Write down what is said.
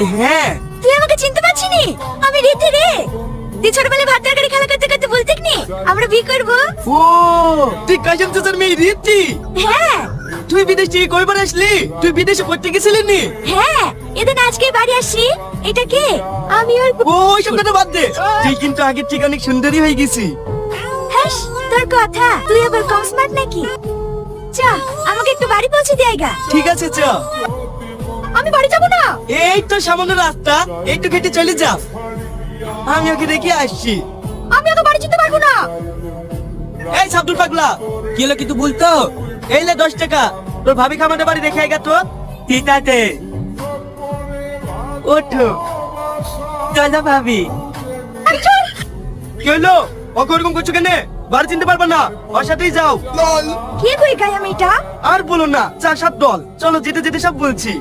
হ্যাঁ। তুই আমাকে চিনতে পারছিস নি? আমি রীতি রে। তুই ছোটবেলায় ভাত তরকারি খেলা করতে করতে বলতিস নি আমরা বিয়ে করবো? ও তুই কাজম চাচার মেয়ে রীতি? হ্যাঁ তুই বিদেশ থেকে কয়বার আসলি? তুই বিদেশে পড়তে গেছিলি নি? হ্যাঁ, এদিন আজকে বাড়ি আসছি। এটা কে? আমি ওর ওই সব কথা বাদ দে, তুই কিন্তু আগের থেকে অনেক সুন্দরী হয়ে গেছি। হ্যাঁ, তোর কথা তুই আবার কম স্মার্ট নাকি? চা আমাকে একটু বাড়ি পৌঁছে দিয়েগা। ঠিক আছে চ। আমি বাড়ি যাব না। এই তো সামান্য রাস্তা, একটু কেটে চলে যা। আমি ওকে দেখে আসছি। আমি তো বাড়ি যেতে পারবো না। এই সাবদুল পাগলা, কি হলো কিছু বলতো? এই লে 10 টাকা, তোর ভাবি খামাদের বাড়ি রেখে আইগা তো। ঠিক আছে ওঠো। চলো ভাবি। কি হলো? ওকে ওরকম করছো কেন? বাড়ি চিনতে পারবে না, ওর সাথেই যাও। কে কই গায় আমি এটা? আর বলো না, 4-7 দল। চলো যেতে যেতে সব বলছি।